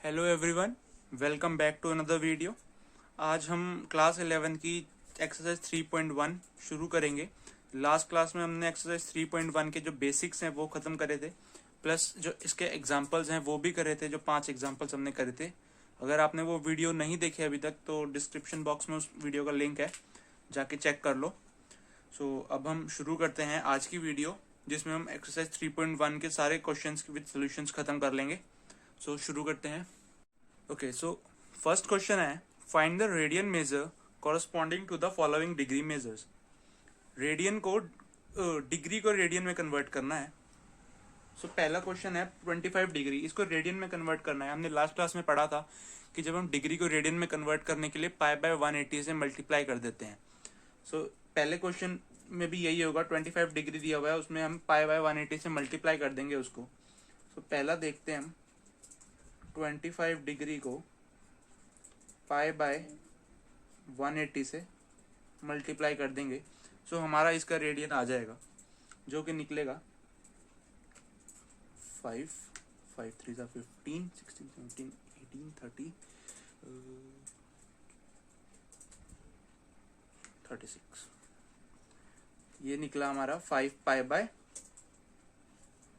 Hello everyone, welcome back to another video. आज हम class 11 की एक्सरसाइज 3.1 शुरू करेंगे। लास्ट क्लास में हमने एक्सरसाइज 3.1 के जो बेसिक्स हैं वो ख़त्म करे थे, प्लस जो इसके एग्जांपल्स हैं वो भी करे थे। जो 5 एग्जांपल्स हमने करे थे, अगर आपने वो वीडियो नहीं देखे अभी तक तो डिस्क्रिप्शन बॉक्स में उस वीडियो का लिंक है, जाके चेक कर लो। अब हम शुरू करते हैं आज की वीडियो, जिसमें हम एक्सरसाइज 3.1 के सारे क्वेश्चंस विद सॉल्यूशंस ख़त्म कर लेंगे। शुरू करते हैं। ओके, सो फर्स्ट क्वेश्चन है, find the radian measure corresponding to the following degree measures. Radian को डिग्री को रेडियन में कन्वर्ट करना है। पहला क्वेश्चन है 25 डिग्री, इसको रेडियन में कन्वर्ट करना है। हमने लास्ट क्लास में पढ़ा था कि जब हम डिग्री को रेडियन में कन्वर्ट करने के लिए पाई बाय 180 से मल्टीप्लाई कर देते हैं। पहले क्वेश्चन में भी यही होगा, 25 डिग्री दिया हुआ है, उसमें हम पाई बाय 180 से मल्टीप्लाई कर देंगे उसको। पहला देखते हैं हम 25 डिग्री को पाई बाय 180 से मल्टीप्लाई कर देंगे। हमारा इसका रेडियन आ जाएगा, जो कि निकलेगा 5 5 3 15 16 17 18 30 36। ये निकला हमारा 5 पाई बाय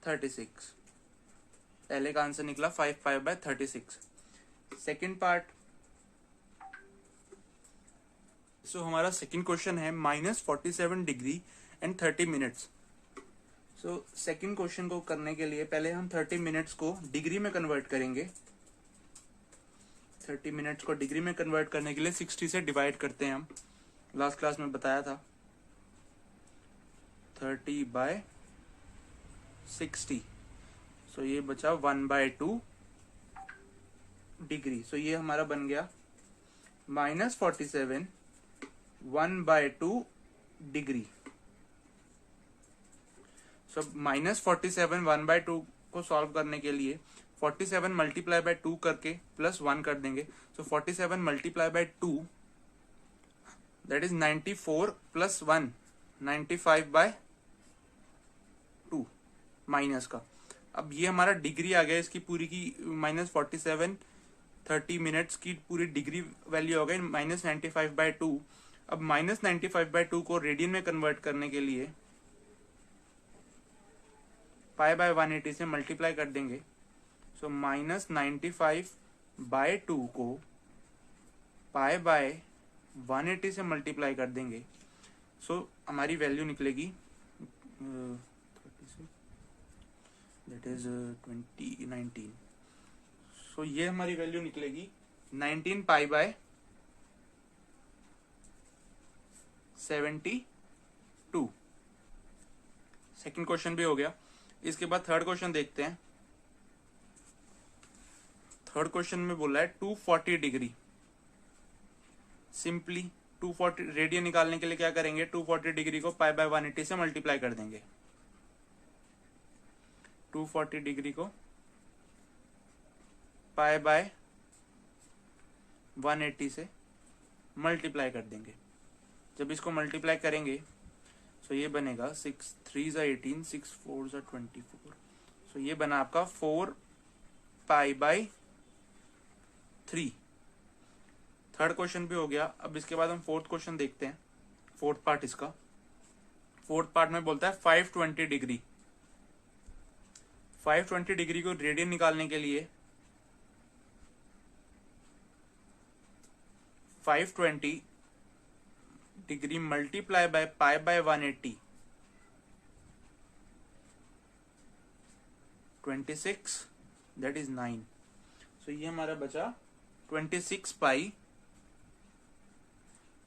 36। पहले का आंसर निकला 5 पाई बाय 36। सेकेंड पार्ट, हमारा सेकेंड क्वेश्चन है -47 degree and 30 minutes. Second question को करने के लिए पहले हम 30 मिनट्स को डिग्री में कन्वर्ट करेंगे। 30 मिनट्स को डिग्री में कन्वर्ट करने के लिए 60 से डिवाइड करते हैं हम, लास्ट क्लास में बताया था। 30 बाय 60, ये बचा 1/2 डिग्री। ये हमारा बन गया -47 1/2 डिग्री। -47 1/2 को सॉल्व करने के लिए 47 मल्टीप्लाई बाय 2 करके प्लस 1 कर देंगे। 47 multiply by 2 that is 94 plus 1 95/2 minus का। अब ये हमारा डिग्री आ गया, इसकी पूरी की -47 30 मिनट्स की पूरी डिग्री वैल्यू हो गई -95/2। अब -95/2 को रेडियन में कन्वर्ट करने के लिए पाई बाय 180 से मल्टीप्लाई कर देंगे। -95/2 को पाई बाय 180 से मल्टीप्लाई कर देंगे। हमारी वैल्यू निकलेगी दैट इज 19। ये हमारी वैल्यू निकलेगी 19 पाई बाय 72। सेकेंड क्वेश्चन भी हो गया। इसके बाद थर्ड क्वेश्चन देखते हैं। थर्ड क्वेश्चन में बोला है 240 डिग्री। सिंपली 240 रेडियन निकालने के लिए क्या करेंगे, 240 डिग्री को पाई बाय 180 से मल्टीप्लाई कर देंगे। 240 डिग्री को पाई बाय 180 से मल्टीप्लाई कर देंगे। जब इसको मल्टीप्लाई करेंगे ये बनेगा 6 3 18 6 4 24। ये बना आपका 4 पाई बाय 3। थर्ड क्वेश्चन भी हो गया। अब इसके बाद हम फोर्थ क्वेश्चन देखते हैं। फोर्थ पार्ट इसका, फोर्थ पार्ट में बोलता है 520 डिग्री। 520 डिग्री को रेडियन निकालने के लिए 520 degree multiply by pi by 180 26 that is 9। ये हमारा बचा 26 पाई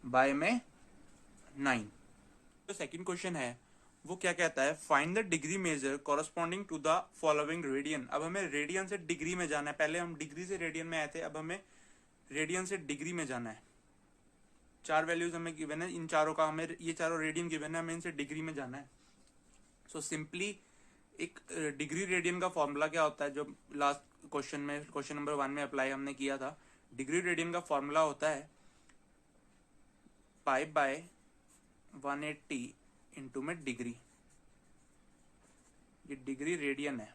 बाय में 9। जो सेकंड क्वेश्चन है वो क्या कहता है, find the degree measure corresponding to the following radian. अब हमें रेडियन से डिग्री में जाना है। पहले हम डिग्री से रेडियन में आए थे, अब हमें रेडियन से डिग्री में जाना है। 4 वैल्यूज हमें गिवन है, इन चारों का हमें, ये चारों रेडियन गिवन है, हमें इनसे डिग्री में जाना है। सिंपली एक डिग्री रेडियन का फॉर्मूला क्या होता है, जो लास्ट क्वेश्चन में क्वेश्चन नंबर 1 में अप्लाई हमने किया था। डिग्री रेडियन का फॉर्मूला होता है पाई बाय 180 इंटू में डिग्री। ये डिग्री रेडियन है।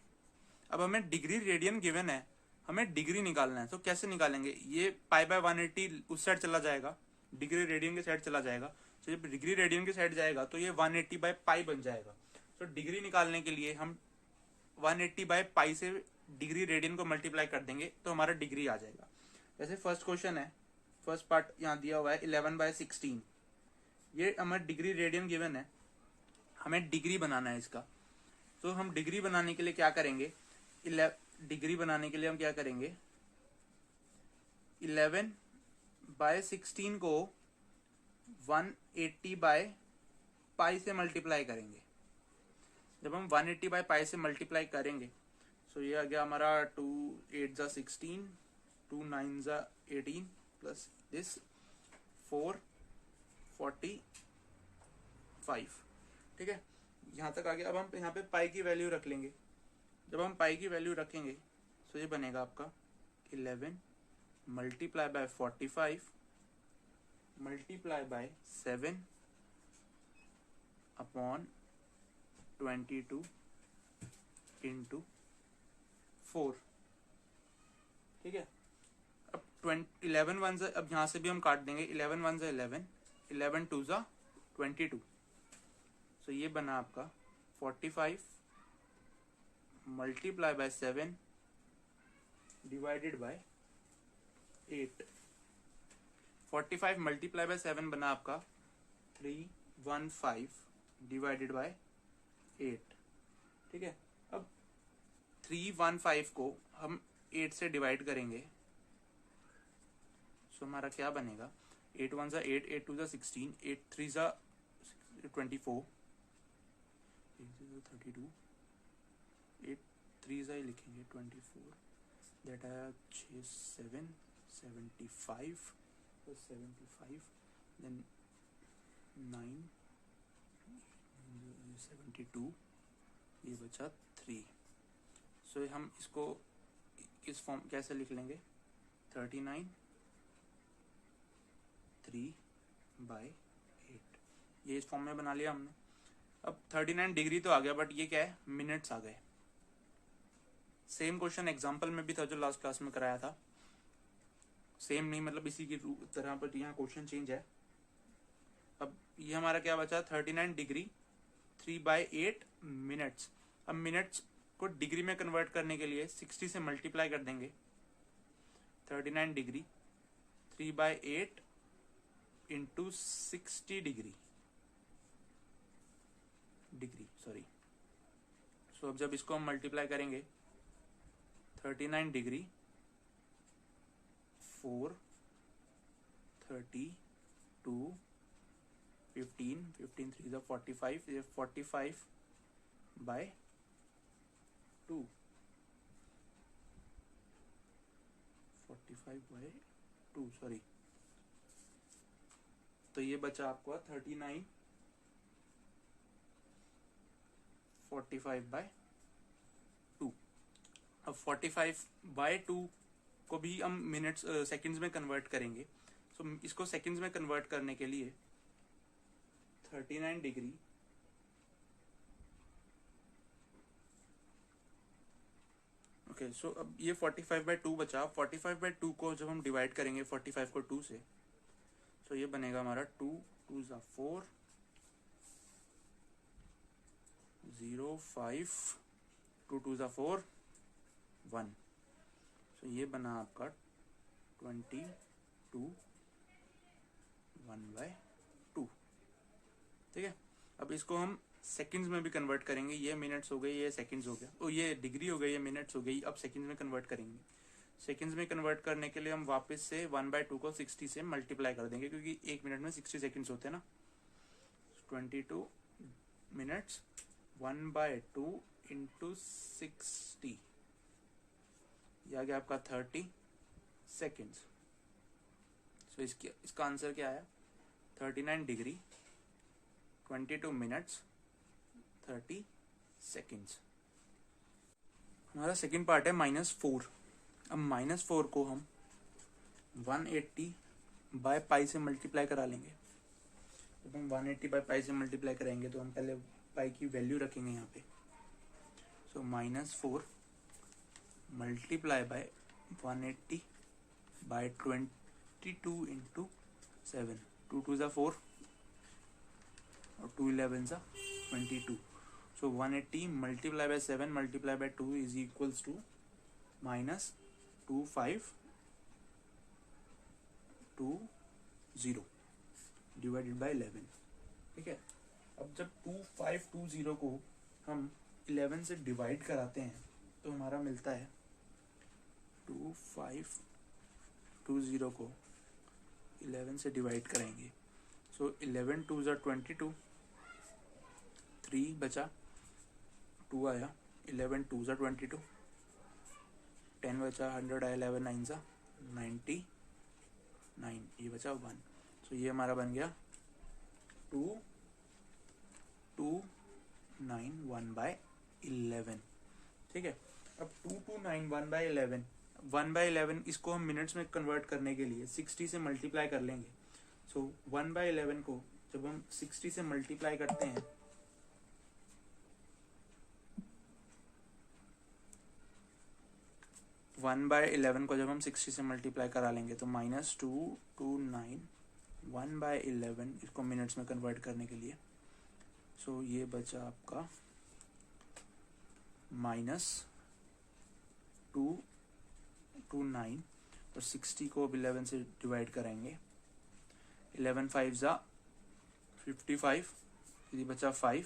अब हमें डिग्री रेडियन गिवन है, हमें डिग्री निकालना है। तो कैसे निकालेंगे, ये पाई बाय 180 उस साइड चला जाएगा, डिग्री रेडियन के साइड चला जाएगा। तो जब डिग्री रेडियन के साइड जाएगा तो ये 180 बाय पाई बन जाएगा। तो डिग्री निकालने के लिए हम 180 बाय पाई से डिग्री रेडियन को मल्टीप्लाई कर देंगे तो हमारा डिग्री आ जाएगा। जैसे फर्स्ट क्वेश्चन है, फर्स्ट पार्ट यहाँ दिया हुआ है 11/16, ये हमारा डिग्री रेडियन गिवन है, हमें डिग्री बनाना है इसका। तो हम डिग्री बनाने के लिए क्या करेंगे, डिग्री बनाने के लिए हम क्या करेंगे, 11/16 को 180 बाय पाई से मल्टीप्लाई करेंगे। जब हम 180 बाय पाई से मल्टीप्लाई करेंगे तो ये आ गया हमारा 2 8 जा 16, 2 9 जा 18 प्लस दिस 445। ठीक है, यहाँ तक आ गया। अब हम यहाँ पे पाई की वैल्यू रख लेंगे। जब हम पाई की वैल्यू रखेंगे तो ये बनेगा आपका 11 multiply by 45 multiply by 7 upon 22 into 4। ठीक है, अब 11 वन से, अब यहाँ से भी हम काट देंगे, 11 वन से 11, 11 टू जा 22। तो ये बना आपका 45 multiply by 7 divided by 8। 45 multiply by 7 बना आपका 315 डिवाइडेड बाय 8। ठीक है, अब 315 को हम 8 से डिवाइड करेंगे तो हमारा क्या बनेगा, 8 1 जा 8, 8 2 जा 16, 8 3 जा 24, 32, 8 3 जा ही लिखेंगे 24, दैट आया 6 7 75 plus 75, then 9 72, ये बचा 3। सो हम इसको इस फॉर्म कैसे लिख लेंगे, 39 3/8, ये इस फॉर्म में बना लिया हमने। अब 39 डिग्री तो आ गया, बट ये क्या है, मिनट्स आ गए। सेम क्वेश्चन एग्जाम्पल में भी था जो लास्ट क्लास में कराया था, सेम नहीं मतलब इसी की तरह, पर यहाँ क्वेश्चन चेंज है। अब ये हमारा क्या बचा, 39 डिग्री 3/8 मिनट्स। अब मिनट्स को डिग्री में कन्वर्ट करने के लिए 60 से मल्टीप्लाई कर देंगे। 39 डिग्री 3/8 इंटू 60 डिग्री सॉरी। सो अब जब इसको हम मल्टीप्लाई करेंगे, 39 डिग्री 4 32 15 15 3 जा 45, ये 45 बाय 2, 45 बाय 2 सॉरी। तो ये बचा आपको 39 45 बाय 2। अब 45 बाय 2 को भी हम मिनट्स सेकंड्स में कन्वर्ट करेंगे। सो इसको सेकंड्स में कन्वर्ट करने के लिए 39 डिग्री ओके, सो अब ये 45/2 बचा। 45/2 को जब हम डिवाइड करेंगे 45 को 2 से, तो ये बनेगा हमारा 2 2 जा 4 0 5 2 2 जा 4 1। तो ये बना आपका 22 1/2। ठीक है, अब इसको हम सेकंड्स में भी कन्वर्ट करेंगे। ये मिनट्स हो गए, ये सेकंड्स हो गया, और ये डिग्री हो गई, ये मिनट्स हो गई। अब सेकंड्स में कन्वर्ट करेंगे। सेकंड्स में कन्वर्ट करने के लिए हम वापस से 1/2 को 60 से मल्टीप्लाई कर देंगे, क्योंकि एक मिनट में 60 सेकंड्स होते हैं ना। 22 मिनट्स 1/2 इंटू 60, यह आ गया आपका 30 सेकेंड्स। सो इसका आंसर क्या आया, 39 डिग्री 22 मिनट्स 30 सेकेंड्स। हमारा सेकेंड पार्ट है -4। अब -4 को हम 180 बाय पाई से मल्टीप्लाई करा लेंगे। जब हम 180 बाय पाई से मल्टीप्लाई करेंगे तो हम पहले पाई की वैल्यू रखेंगे यहाँ पे। सो -4 multiply by 180 by 22 into 7, 2 2 is 4 और 2 11 is 22. So 180 multiplied by 7 multiplied by 2 is equals to minus 2520 divided by 11. ठीक है, अब जब 2520 को हम 11 से डिवाइड कराते हैं तो हमारा मिलता है 2520 को 11 से डिवाइड करेंगे. सो 11 2 ज़ा 22, 3 बचा, 2 आया, 11 2 ज़ा 22, 10 बचा, 100 आया, 11 9 ज़ा 99, ये बचा 1. सो ये हमारा बन गया 2291 बाय 11. ठीक है, अब 2291 बाय 11, 1/11 इसको हम मिनट्स में कन्वर्ट करने के लिए 60 से मल्टीप्लाई कर लेंगे. सो 1/11 को जब हम 60 से मल्टीप्लाई करते हैं 1/11 को जब हम 60 से मल्टीप्लाई करा लेंगे तो -229 1/11 इसको मिनट्स में कन्वर्ट करने के लिए. सो ये बचा आपका -229 और 60 को अब 11 से डिवाइड कराएंगे. 11 5 ज़ा 55, ये बचा 5.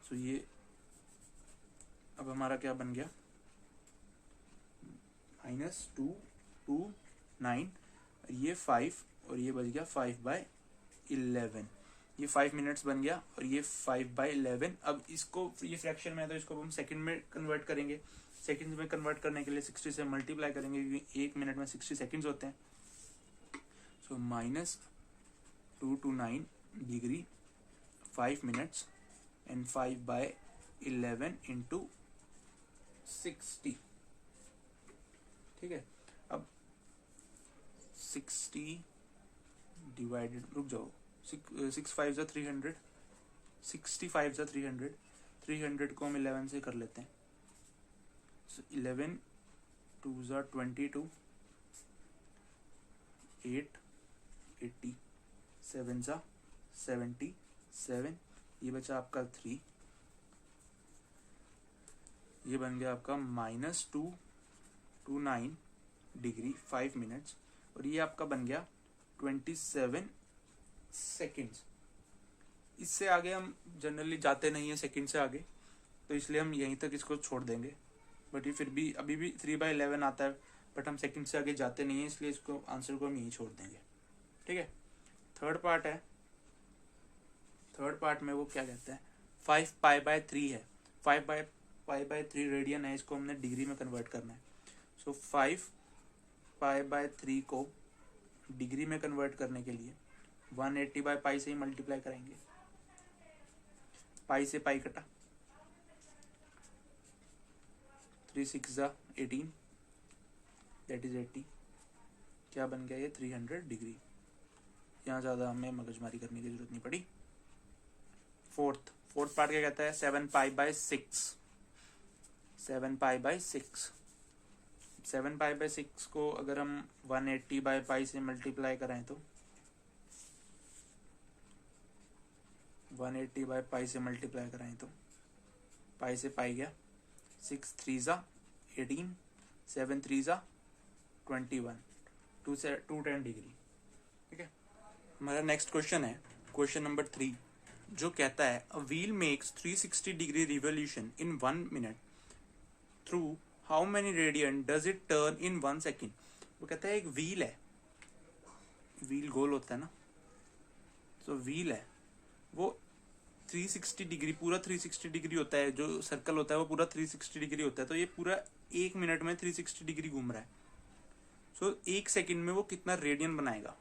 सो ये अब हमारा क्या बन गया -229, ये 5 और ये बच गया 5/11. ये 5 मिनट्स बन गया और ये 5/11. अब इसको, ये फ्रैक्शन में है तो इसको हम सेकंड में कन्वर्ट करेंगे. सेकंड में कन्वर्ट करने के लिए 60 से मल्टीप्लाई करेंगे क्योंकि 1 मिनट में 60 सेकंड्स होते हैं. सो -229 डिग्री 5 मिनट्स एंड 5/11 इंटू 60. ठीक है, अब 60 डिवाइडेड, रुक जाओ, 6 5 ज़ा 300, 65 ज़ा 300, 300 को हम 11 से कर लेते हैं. So 11 2 ज़ा 22, 8 80, 7 ज़ा 77, ये बचा आपका 3. ये बन गया आपका -229 डिग्री 5 मिनट्स और ये आपका बन गया 27 सेकेंड्स. इससे आगे हम जनरली जाते नहीं है सेकेंड से आगे, तो इसलिए हम यहीं तक इसको छोड़ देंगे. बट ये फिर भी अभी भी 3/11 आता है, बट हम सेकेंड से आगे जाते नहीं है, इसलिए इसको आंसर को हम यहीं छोड़ देंगे. ठीक है, थर्ड पार्ट है. थर्ड पार्ट में वो क्या कहता है, 5π/3 है. 5π/3 रेडियन है, इसको हमने डिग्री में कन्वर्ट करना है. सो 5π/3 को डिग्री में कन्वर्ट करने के लिए 180/π से ही मल्टीप्लाई करेंगे. पाई से पाई कटा, 3 6 ज़ा 18, दैट इज 80. क्या बन गया ये 300 डिग्री. यहाँ ज़्यादा हमें मगजमारी करने की जरूरत नहीं पड़ी. फोर्थ पार्ट क्या कहता है, 7π/6. 7π/6 7π/6 को अगर हम 180/π से मल्टीप्लाई करें तो 180/π से मल्टीप्लाई कराएं तो पाई से पाई गया, 6 3 ज़ा 18, 7 3 ज़ा 21, 210 डिग्री. ठीक है, हमारा नेक्स्ट क्वेश्चन है क्वेश्चन नंबर 3, जो कहता है a wheel makes 360 degree revolution in 1 minute through how many radian does it turn in 1 second. वो कहता है एक व्हील है, व्हील गोल होता है ना, तो व्हील है वो 360 डिग्री, पूरा 360 डिग्री होता है. जो सर्कल होता है वो पूरा 360 डिग्री होता है. तो ये पूरा 1 मिनट में 360 डिग्री घूम रहा है. सो 1 सेकंड में वो कितना रेडियन बनाएगा.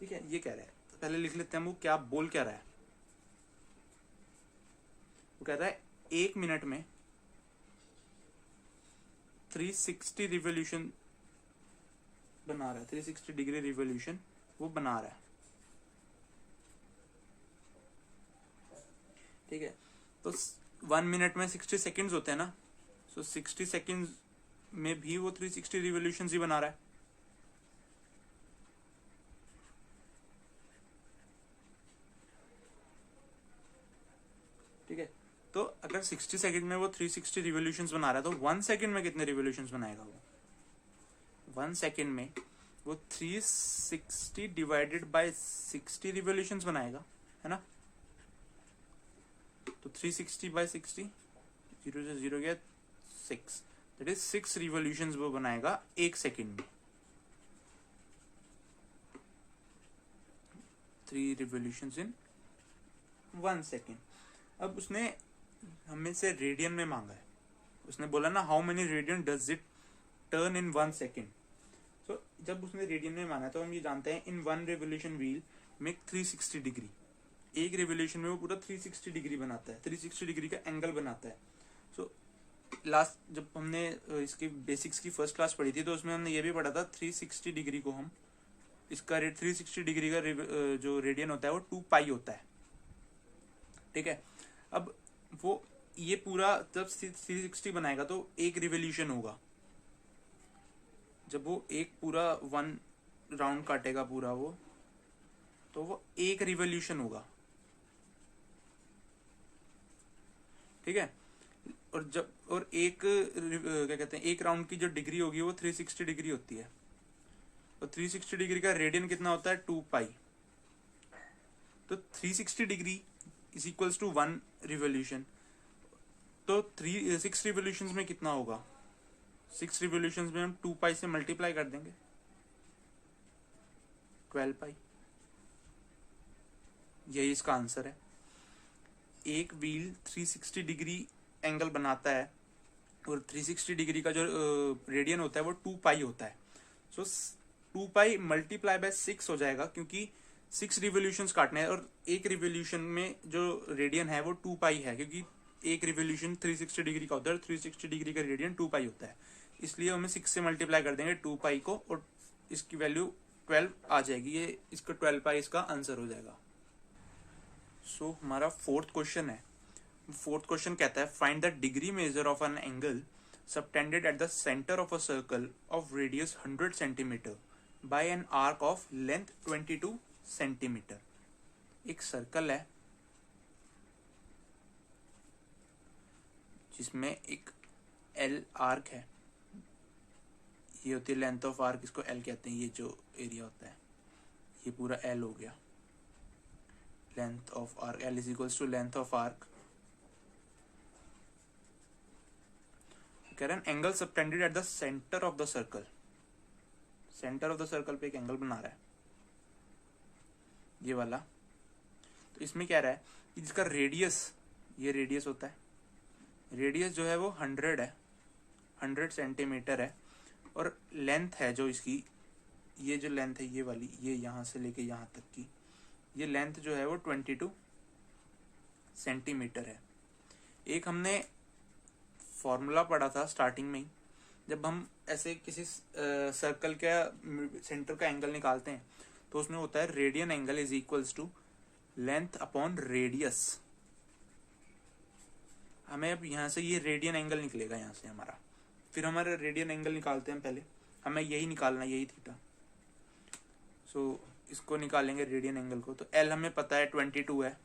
ठीक है, ये कह रहा है. तो पहले लिख लेते हैं वो क्या बोल क्या रहा है. वो कह रहा है 1 मिनट में 360 रिवोल्यूशन बना रहा है, 360 डिग्री रिवोल्यूशन वो बना रहा है. ठीक है, तो 1 मिनट में 60 सेकंड्स होते हैं ना. सो 60 सेकंड्स में भी वो 360 रिवॉल्यूशन ही बना रहा है। ठीक है, तो अगर 60 सेकंड में वो 360 रिवॉल्यूशंस बना रहा है तो 1 सेकंड में कितने रिवॉल्यूशंस बनाएगा वो? 1 सेकंड में वो 360 डिवाइडेड बाय 60 रिवॉल्यूशंस बनाएगा, है ना। तो 360 बाय 60, 0 से 0 गया 6, दैट इज 6 रिवॉल्यूशंस वो बनाएगा 1 सेकंड में। 3 रिवॉल्यूशंस इन 1 सेकंड। अब उसने हमें से रेडियन में मांगा है। उसने बोला ना how many radian does it turn in 1 second. तो जब उसने रेडियन में माना तो हम ये जानते हैं इन 1 रिवॉल्यूशन व्हील मेक 360 डिग्री। एक रिवॉल्यूशन में वो पूरा 360 डिग्री बनाता है, 360 डिग्री का एंगल बनाता है। सो लास्ट जब हमने इसकी बेसिक्स की फर्स्ट क्लास पढ़ी थी तो उसमें हमने ये भी पढ़ा था 360 डिग्री को हम इसका 360 डिग्री का जो रेडियन होता है वो 2 पाई होता है। ठीक है, अब वो ये पूरा जब 360 बनाएगा तो एक रिवॉल्यूशन होगा। जब वो एक पूरा 1 राउंड काटेगा पूरा वो, तो वो एक रिवॉल्यूशन होगा। ठीक है, और एक क्या कहते हैं, एक राउंड की जो डिग्री होगी वो 360 डिग्री होती है। और 360 डिग्री का रेडियन कितना होता है? 2 पाई। तो 360 degree is equals to 1 revolution. तो 6 रिवॉल्यूशंस में कितना होगा? 6 रिवॉल्यूशंस में हम 2 पाई से मल्टीप्लाई कर देंगे, 12 पाई। यही इसका आंसर है। एक व्हील 360 डिग्री एंगल बनाता है और 360 डिग्री का जो रेडियन होता है वो 2 पाई होता है। सो 2 पाई मल्टीप्लाई बाय 6 हो जाएगा, क्योंकि 6 रिवॉल्यूशंस काटने हैं और एक रिवॉल्यूशन में जो रेडियन है वो 2 पाई है, क्योंकि एक रिवॉल्यूशन 360 डिग्री का होता है और 360 डिग्री का रेडियन 2 पाई होता है। इसलिए हमें 6 से मल्टीप्लाई कर देंगे 2 पाई को और इसकी वैल्यू 12 आ जाएगी। ये इसका 12 पाई इसका आंसर हो जाएगा। सो हमारा फोर्थ क्वेश्चन है। फोर्थ क्वेश्चन कहता है find the degree measure of an angle subtended at the centre of a circle of radius 100 centimetre bye an arc of length 22 centimetre. एक सर्कल है जिसमें एक एल आर्क है। ये होती है लेंथ ऑफ आर्क, इसको एल कहते हैं। ये जो एरिया होता है ये पूरा एल हो गया। Length of arc, L is equals to length of arc. कह रहे हैं angle subtended at the centre of the circle. Centre of the circle पे एक एंगल बना रहा है ये वाला। तो इसमें क्या रहा है कि जिसका रेडियस, ये रेडियस होता है, रेडियस जो है वो 100 है, 100 सेंटीमीटर है। और लेंथ है जो इसकी, ये जो लेंथ है ये वाली, ये यहाँ से लेके यहाँ तक की, ये लेंथ जो है वो 22 सेंटीमीटर है। एक हमने फॉर्मूला पढ़ा था स्टार्टिंग में ही, जब हम ऐसे किसी सर्कल का सेंटर का एंगल निकालते हैं तो उसमें होता है radian angle is equals to length upon radius. हमें अब यहाँ से ये रेडियन एंगल निकलेगा यहाँ से हमारा, फिर हमारा रेडियन एंगल निकालते हैं पहले, हमें यही निकालना, यही थीटा। सो इसको निकालेंगे रेडियन एंगल को। तो एल हमें पता है 22 है,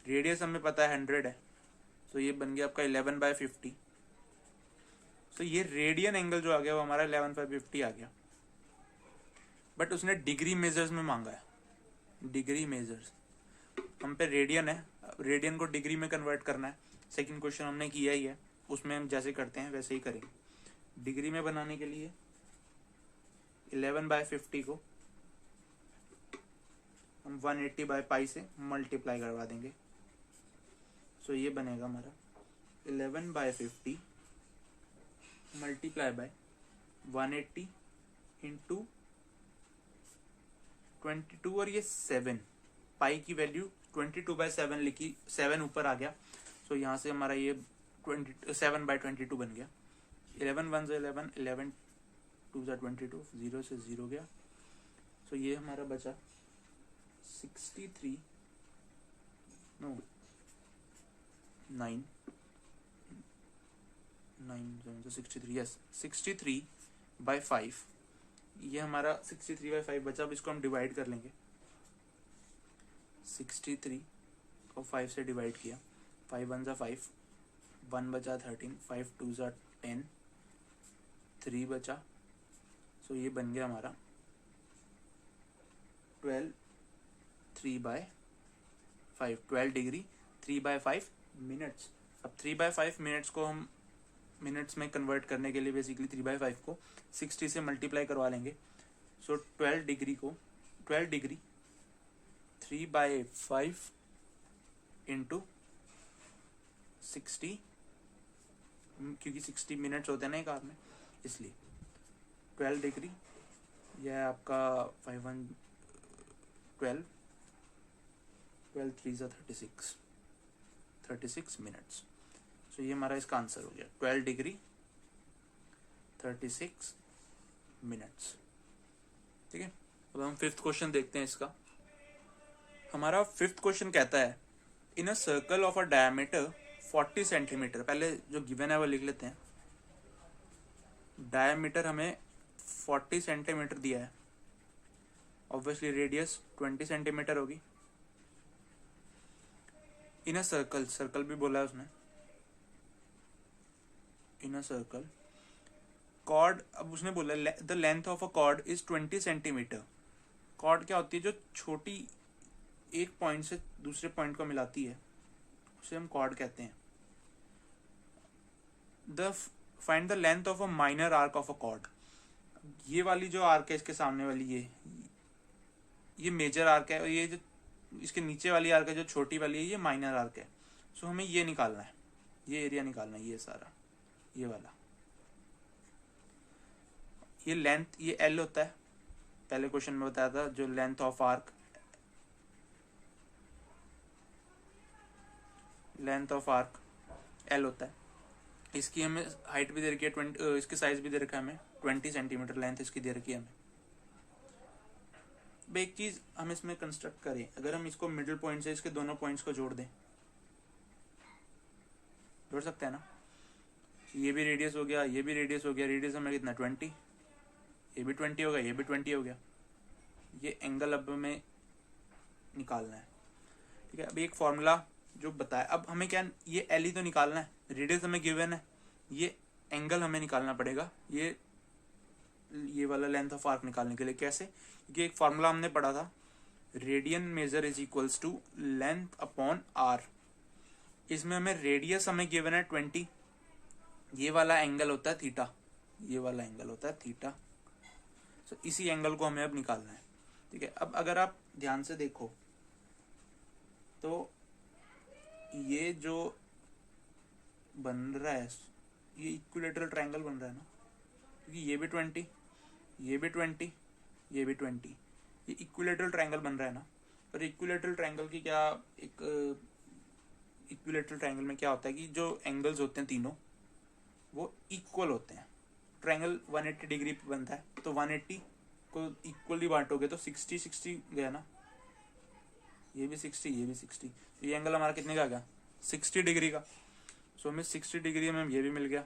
रेडियस हमें पता है 100 है, तो ये बन गया आपका 11/50। तो ये रेडियन एंगल जो आ गया वो हमारा 11/50 आ गया। बट उसने डिग्री मेजर्स में मांगा है, डिग्री मेजर्स। हम पे रेडियन है, रेडियन को डिग्री में कन्वर्ट करना है। सेकंड क्वेश्चन हमने किया ही है, उसमें हम जैसे करते हैं वैसे ही करेंगे। डिग्री में बनाने के लिए 11/50 को हम 180/पाई से मल्टीप्लाई करवा देंगे। सो ये बनेगा हमारा 11/50 मल्टीप्लाई बाय 180 इंटू 22 और ये 7, पाई की वैल्यू 22/7 लिखी, 7 ऊपर आ गया। सो यहाँ से हमारा ये 7/22 बन गया। 11 1 से 11, 11 2 से 22, 0 से 0 गया। सो ये हमारा बचा 63 9 9 7 63, यस 63/5, ये हमारा 63/5 बचा। अब इसको हम डिवाइड कर लेंगे। 63 को 5 से डिवाइड किया, 5 1 जा 5, 1 बचा 13, 5 2 जा 10, 3 बचा। सो ये बन गया हमारा 12 3/5, 12 डिग्री 3/5 मिनट्स। अब 3/5 मिनट्स को हम मिनट्स में कन्वर्ट करने के लिए बेसिकली 3/5 को 60 से मल्टीप्लाई करवा लेंगे। सो 12 डिग्री 3/5 इंटू 60, क्योंकि 60 मिनट्स होते हैं ना एक आवर में, इसलिए 12 डिग्री, यह है आपका 5 1 12, 12 3 जा 36 मिनट्स। सो ये हमारा इसका आंसर हो गया 12 डिग्री 36 मिनट्स। ठीक है, अब हम फिफ्थ क्वेश्चन देखते हैं इसका। हमारा फिफ्थ क्वेश्चन कहता है in a circle of a diameter 40 centimetre. पहले जो गिवन है वो लिख लेते हैं। डायमीटर हमें 40 सेंटीमीटर दिया है, ऑब्वियसली रेडियस 20 सेंटीमीटर होगी। इन अ सर्कल, सर्कल भी बोला है उसने, इन अ सर्कल कॉर्ड। अब उसने बोला the length of a chord is 20 centimetre. Chord क्या होती है? जो छोटी एक पॉइंट से दूसरे पॉइंट को मिलाती है, उसे हम कॉर्ड कहते हैं। Find the length of a minor arc of a cord. ये वाली जो आर्क है इसके सामने वाली, ये मेजर आर्क है, और ये जो इसके नीचे वाली आर्क है जो छोटी वाली है, ये माइनर आर्क है। सो हमें ये निकालना है, ये एरिया निकालना है, ये सारा, ये वाला। ये लेंथ, ये एल होता है, पहले क्वेश्चन में बताया था, जो length of arc, length of arc L होता है। इसकी हमें हाइट भी दे रखी है 20, इसकी साइज भी दे रखा है हमें 20 सेंटीमीटर लेंथ इसकी दे रखी है हमें। अब एक चीज हम इसमें कंस्ट्रक्ट करें, अगर हम इसको मिडिल पॉइंट से इसके दोनों पॉइंट्स को जोड़ दें, जोड़ सकते हैं ना। ये भी रेडियस हो गया, ये भी रेडियस हो गया, रेडियस हमें कितना 20, ये भी 20 हो गया, ये भी 20 हो गया। ये एंगल अब हमें निकालना है। ठीक है, अब एक फॉर्मूला जो बताया, अब हमें क्या, ये एल ही तो निकालना है, रेडियस हमें गिवन है, ये एंगल हमें निकालना पड़ेगा, ये वाला लेंथ ऑफ आर्क निकालने के लिए। कैसे? क्योंकि एक फॉर्मूला हमने पढ़ा था, radian measure is equals to length upon R. इसमें हमें रेडियस हमें गिवन है 20, ये वाला एंगल होता है थीटा, ये वाला एंगल होता है थीटा। तो इसी एंगल को हमें अब निकालना है। ठीक है, अब अगर आप ध्यान से देखो तो ये जो बन रहा है, ये इक्विलेटरल ट्रायंगल बन रहा है ना, क्योंकि ये भी 20, ये भी 20, ये भी 20, ये इक्विलेटरल ट्रायंगल बन रहा है ना। और इक्विलेटरल ट्रायंगल की क्या, एक इक्विलेटरल ट्रायंगल में क्या होता है कि जो एंगल्स होते हैं तीनों वो इक्वल होते हैं। ट्रायंगल 180 डिग्री पे बनता है, तो 180 को इक्वली बांटोगे तो 60 60 गया ना, ये भी 60, ये भी 60, तो ये एंगल हमारा कितने का आ गया 60 डिग्री का। सो हमें 60 डिग्री में ये भी मिल गया।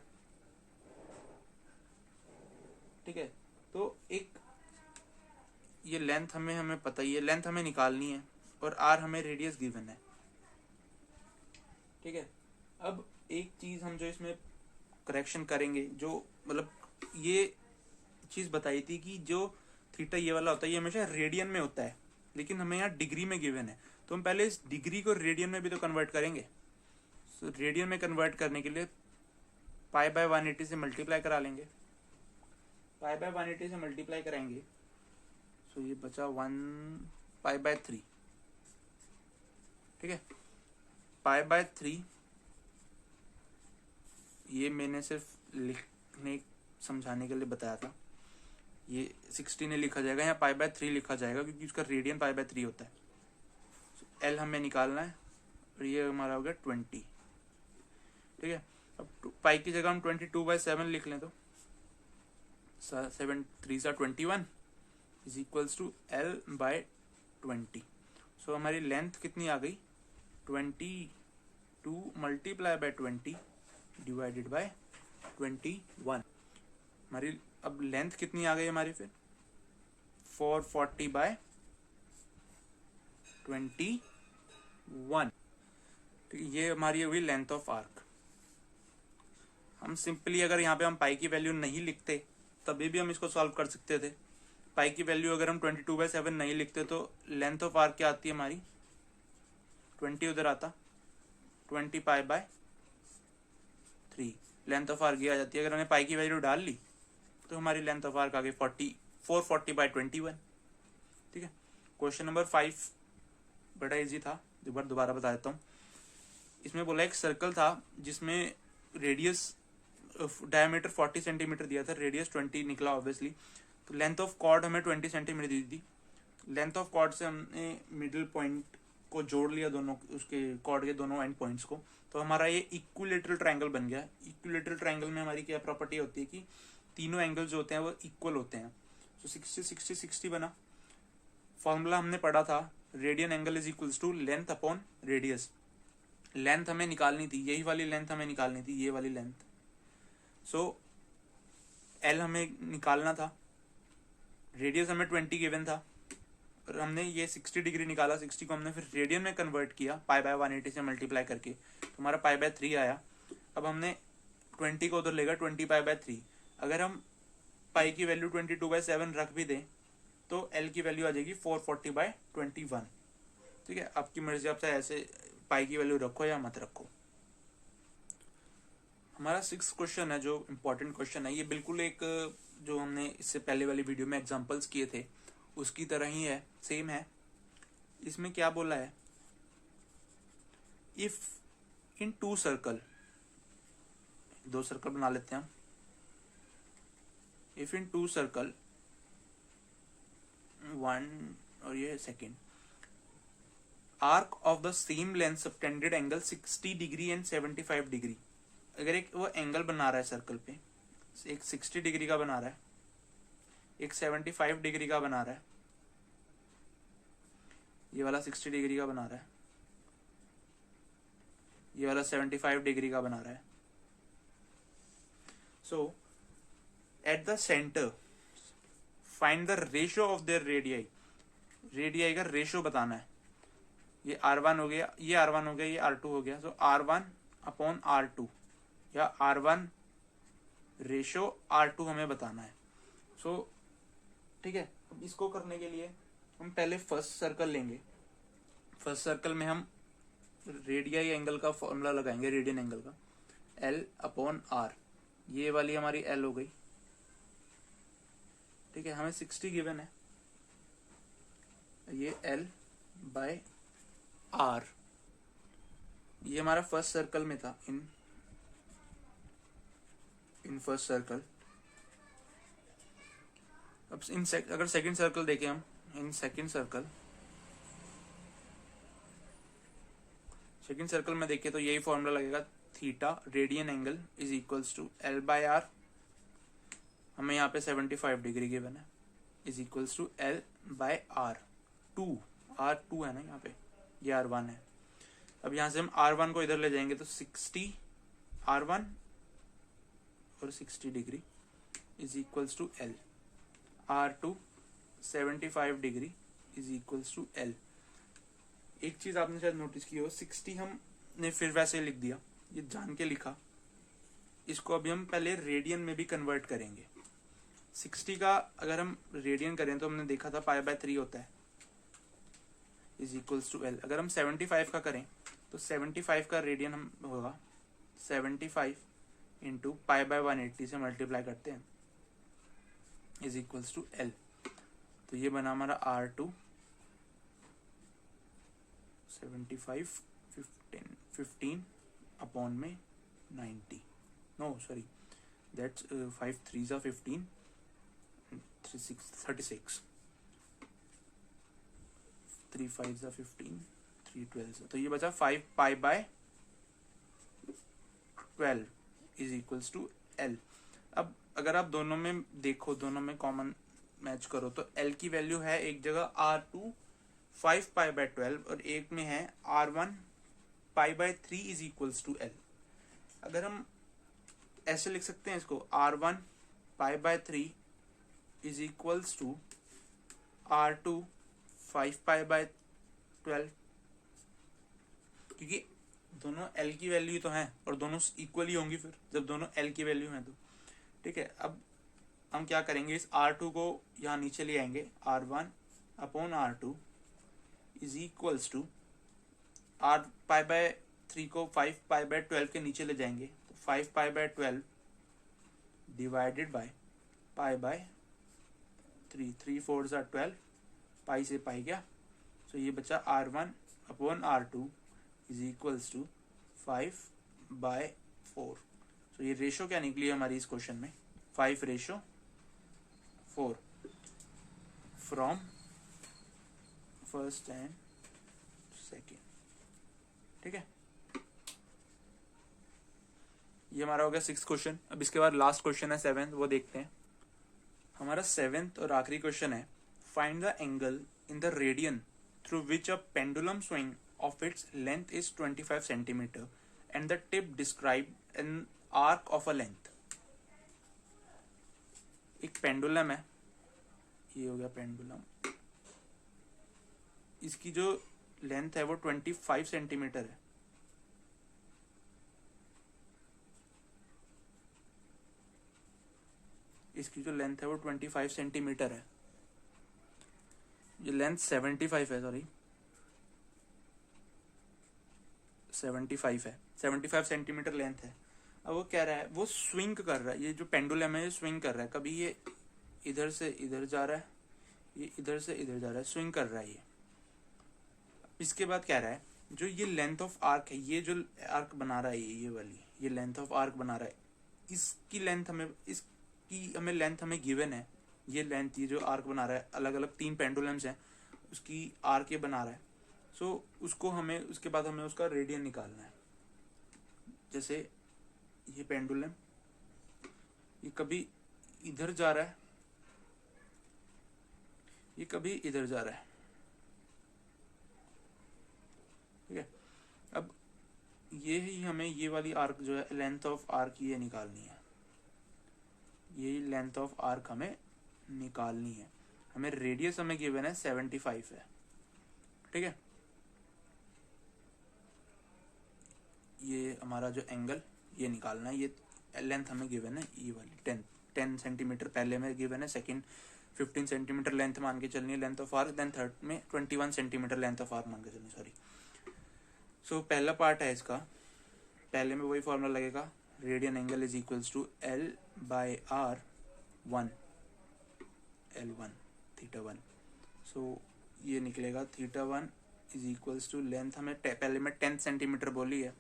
ठीक है, तो एक ये लेंथ हमें पता ही है, लेंथ हमें निकालनी है, और आर हमें रेडियस गिवन है। ठीक है, अब एक चीज हम जो इसमें करेक्शन करेंगे, जो मतलब ये चीज बताई थी कि जो थीटा ये वाला होता है ये हमेशा रेडियन में होता है, लेकिन हमें यहाँ डिग्री में गिवन है, तो हम पहले इस डिग्री को रेडियन में भी तो कन्वर्ट करेंगे। सो रेडियन में कन्वर्ट करने के लिए पाई बाय 180 से मल्टीप्लाई करा लेंगे, पाई बाय 180 से मल्टीप्लाई कराएंगे, सो ये बचा 1 पाई बाय 3। ठीक है, पाई बाय 3 ये मैंने सिर्फ लिखने समझाने के लिए बताया था। ये 60 ने लिखा जाएगा, यहाँ पाई बाय 3 लिखा जाएगा क्योंकि उसका रेडियन पाई बाय 3 होता है। एल हमें निकालना है, और ये हमारा हो गया 20। ठीक है, अब पाई की जगह हम 22/7 लिख लें, तो 7 3 21 is equals to L by 20। So हमारी लेंथ कितनी आ गई 22 मल्टीप्लाई बाय 20 डिवाइडेड बाय 21। हमारी अब लेंथ कितनी आ गई हमारी फिर 440/21। तो ये हमारी हुई लेंथ ऑफ आर्क। हम सिंपली अगर यहाँ पे हम पाई की वैल्यू नहीं लिखते तभी भी हम इसको सॉल्व कर सकते थे। पाई की वैल्यू अगर हम 22/7 नहीं लिखते तो लेंथ ऑफ आर्क क्या आती है हमारी 20 उधर आता 20π/3 लेंथ ऑफ आर्क ये आ जाती है। अगर हमने पाई की वैल्यू डाल ली तो हमारी लेंथ ऑफ आर्क आ गई 440/21। ठीक है। क्वेश्चन नंबर 5 बड़ा इजी था, एक बार दोबारा बता देता हूँ। इसमें बोला एक सर्कल था जिसमें रेडियस डायमीटर 40 सेंटीमीटर दिया था, रेडियस 20 निकला ऑब्वियसली। तो लेंथ ऑफ कॉर्ड हमें 20 सेंटीमीटर दी थी। लेंथ ऑफ कॉर्ड से हमने मिडिल पॉइंट को जोड़ लिया, दोनों उसके कॉर्ड के दोनों एंड पॉइंट्स को, तो हमारा ये इक्विलेटरल ट्रायंगल बन गया। इक्विलेटरल ट्रायंगल में हमारी क्या प्रॉपर्टी होती है कि तीनों एंगल जो होते हैं वो इक्वल होते हैं। तो 60/60/60 बना। फॉर्मूला हमने पढ़ा था radian angle is equals to length upon radius. Length हमें निकालनी थी, यही वाली लेंथ हमें निकालनी थी, ये वाली लेंथ। सो एल हमें निकालना था, रेडियस हमें 20 गिवन था और हमने ये 60 डिग्री निकाला। 60 को हमने फिर रेडियन में कन्वर्ट किया π/180 से मल्टीप्लाई करके, तो हमारा π/3 आया। अब हमने 20 को उधर लेगा 20π/3। अगर हम पाई की वैल्यू 22/7 रख भी दें तो एल की वैल्यू आ जाएगी 440/21। ठीक है, आपकी मर्जी, आपसे ऐसे पाई की वैल्यू रखो या मत रखो। हमारा 6th क्वेश्चन है जो इम्पोर्टेंट क्वेश्चन है। ये बिल्कुल एक जो हमने इससे पहले वाली वीडियो में एग्जांपल्स किए थे उसकी तरह ही है, सेम है। इसमें क्या बोला है, इफ इन 2 सर्कल, 2 सर्कल बना लेते हैं हम। इफ इन 2 सर्कल 1 और ये second, arc of the same length subtended angle 60 degree and 75 degree. अगर एक वो एंगल बना रहा है सर्कल पे, एक 60 डिग्री का बना रहा है, एक 75 डिग्री का बना रहा है, ये वाला 60 डिग्री का बना रहा है, ये वाला 75 डिग्री का बना रहा है। So at the centre find the ratio of their radii. Radii का रेशियो बताना है। ये R1 हो गया, ये R1 हो गया, ये R2 हो गया। सो R1/R2 या R1 रेशियो R2 हमें बताना है। सो ठीक है, अब इसको करने के लिए हम पहले फर्स्ट सर्कल लेंगे। फर्स्ट सर्कल में हम रेडियाई एंगल का फॉर्मूला लगाएंगे, रेडियन एंगल का, L/R। ये वाली हमारी L हो गई। ठीक है, हमें 60 गिवन है, ये L/R। ये हमारा फर्स्ट सर्कल में था, इन फर्स्ट सर्कल। अब अगर सेकंड सर्कल देखें हम, इन सेकंड सर्कल में देखें तो यही फॉर्मूला लगेगा, theta radian angle is equals to L/R। हमें यहाँ पे 75 डिग्री गिवन है, is equals to L/R। R2 है ना यहाँ पे, ये R1 है। अब यहाँ से हम R1 को इधर ले जाएंगे तो 60 R1 और 60 degree is equals to L। R2 75 degree is equals to L। एक चीज आपने शायद नोटिस की हो, 60 हमने फिर वैसे लिख दिया, ये जान के लिखा। इसको अभी हम पहले रेडियन में भी कन्वर्ट करेंगे। 60 का अगर हम रेडियन करें तो हमने देखा था π/3 होता है, इज इक्वल्स टू L। अगर हम 75 का करें तो 75 का रेडियन हम होगा 75 इंटू π/180 से मल्टीप्लाई करते हैं, इज इक्वल्स टू L। तो ये बना हमारा R2 75 15 अपॉन में 90, no sorry that's 5 3s are 15 36 3 5s are 15 3 12s। तो ये बचा 5π/12 इज इक्वल्स टू L। अब अगर आप दोनों में देखो, दोनों में कॉमन मैच करो तो L की वैल्यू है एक जगह R2 5π/12 और एक में है R1 π/3 is equals to L। अगर हम ऐसे लिख सकते हैं इसको, R1 π/3 is equals to R2 5π/12, क्योंकि दोनों L की वैल्यू तो हैं और दोनों इक्वल ही होंगी फिर जब दोनों L की वैल्यू हैं तो। ठीक है, अब हम क्या करेंगे, इस R2 को यहाँ नीचे ले आएंगे, R1/R2 is equals to R π/3 को 5π/12 के नीचे ले जाएंगे, तो 5π/12 डिवाइडेड बाय π/3, 3 4 12, पाई से पाई गया, तो ये बचा R1/R2 इज इक्वल्स टू 5/4। तो ये रेशो क्या निकली है हमारी इस क्वेश्चन में, 5:4 फ्रॉम फर्स्ट एंड सेकेंड। ठीक है, ये हमारा हो गया 6th क्वेश्चन। अब इसके बाद लास्ट क्वेश्चन है 7th, वो देखते हैं। हमारा 7th और आखिरी क्वेश्चन है, find the angle in the radian through which a pendulum swing of its length is 25 centimeter and the tip describe an arc of a length। एक पेंडुलम है, ये हो गया पेंडुलम, इसकी जो लेंथ है वो 25 सेंटीमीटर है। इसकी जो लेंथ है वो 25 सेंटीमीटर है, ये लेंथ 75 है, सॉरी 75 है, 75 सेंटीमीटर लेंथ है। अब वो कह रहा है, वो स्विंग कर रहा है, ये जो पेंडुलम है ये स्विंग कर रहा है, कभी ये इधर से इधर जा रहा है, ये इधर से इधर जा रहा है, स्विंग कर रहा है ये। इसके बाद कह रहा है, जो ये लेंथ ऑफ आर्क है, ये जो आर्क बना रहा है ये वाली, ये लेंथ ऑफ आर्क बना रहा है, इसकी लेंथ हमें, इसकी हमें लेंथ हमें गिवन है, ये लेंथ, ये जो आर्क बना रहा है, अलग अलग 3 पेंडुलम्स हैं, उसकी आर्क ये बना रहा है। सो उसको हमें, उसके बाद हमें उसका रेडियन निकालना है। जैसे ये पेंडुलम, ये कभी इधर जा रहा है, ये कभी इधर जा रहा है। ठीक है, अब ये ही हमें, ये वाली आर्क जो है, लेंथ ऑफ आर्क ये निकालनी है, ये लेंथ ऑफ आर्क हमें निकालनी है। हमें रेडियस हमें गिवन है 75 है। ठीक है, ये हमारा जो एंगल ये निकालना है, ये लेंथ हमें गिवन है, ये वाली 10 सेंटीमीटर पहले में गिवन है, सेकंड 15 सेंटीमीटर लेंथ मान के चलनी है length of arc, then third में 21 सेंटीमीटर लेंथ ऑफ आर्क मान के चलनी, सॉरी। सो पहला पार्ट है इसका, पहले में वही फॉर्मूला लगेगा, radian angle is equals to L/R1 L1 θ1। So ये निकलेगा θ1 इज इक्वल्स टू, लेंथ हमें पहले में 10 सेंटीमीटर बोली है,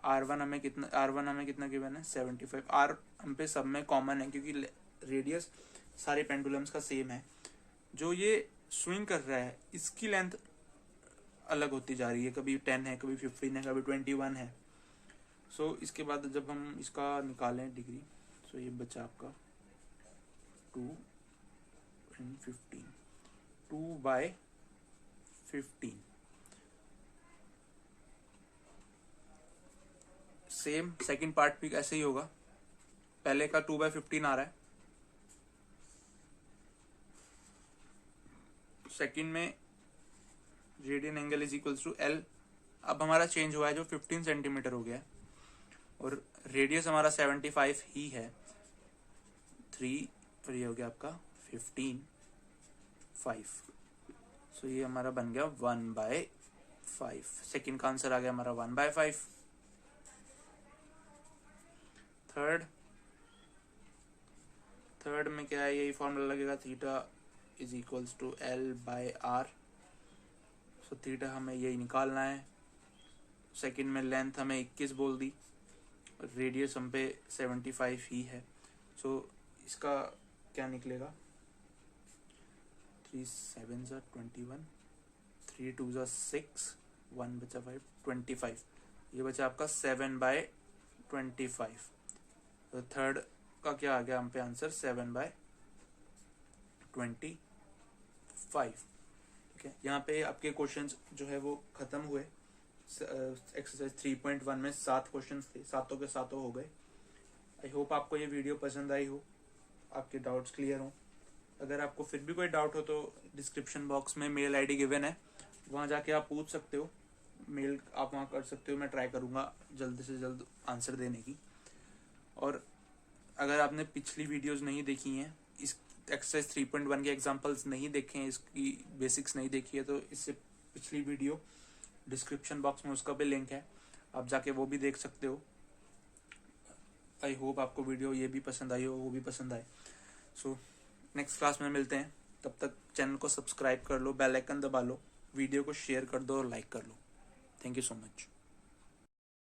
R1 हमें कितना गिवन है 75। R हम पे सब में कॉमन है क्योंकि रेडियस सारे पेंडुलम्स का सेम है। जो ये स्विंग कर रहा है इसकी लेंथ अलग होती जा रही है, कभी 10 है, कभी 15 है, कभी 21 है। सो इसके बाद जब हम इसका निकालें डिग्री, सो ये बचा आपका 2 and 15, 2/15। सेम सेकंड पार्ट भी ऐसे ही होगा, पहले का 2/15 आ रहा है, सेकंड में radian angle is equals to L। अब हमारा चेंज हुआ है, जो 15 सेंटीमीटर हो गया है, और रेडियस हमारा 75 ही है, 3 और ये हो गया आपका 15 5। सो ये हमारा बन गया 1/5। सेकंड का आंसर आ गया हमारा 1/5। थर्ड में क्या है, यही फॉर्मूला लगेगा, theta is equals to L/R। So theta हमें यही निकालना है। सेकंड में लेंथ हमें 21 बोल दी, रेडियस हम पे 75 ही है। सो इसका क्या निकलेगा, 3 7 21, 3 2 6, 1 बचा 5, 25। ये बचा आपका 7/25। तो थर्ड का क्या आ गया हम पे आंसर, 7/25। ठीक है, यहाँ पे आपके क्वेश्चंस जो है वो खत्म हुए। एक्सरसाइज 3.1 में 7 क्वेश्चन थे, सातों के सातों हो गए। आई होप आपको ये वीडियो पसंद आई हो, आपके डाउट्स क्लियर हो। अगर आपको फिर भी कोई डाउट हो तो डिस्क्रिप्शन बॉक्स में मेल आईडी गिवन है, वहाँ जाके आप पूछ सकते हो, मेल आप वहाँ कर सकते हो। मैं ट्राई करूँगा जल्द से जल्द आंसर देने की। और अगर आपने पिछली वीडियोस नहीं देखी हैं, इस एक्सरसाइज 3.1 के एग्जांपल्स नहीं देखे हैं, इसकी बेसिक्स नहीं देखी है, तो इससे पिछली वीडियो डिस्क्रिप्शन बॉक्स में उसका भी लिंक है, आप जाके वो भी देख सकते हो। आई होप आपको वीडियो ये भी पसंद आई हो, वो भी पसंद आए। सो नेक्स्ट क्लास में मिलते हैं, तब तक चैनल को सब्सक्राइब कर लो, बेल आइकन दबा लो, वीडियो को शेयर कर दो और लाइक कर लो। Thank you so much.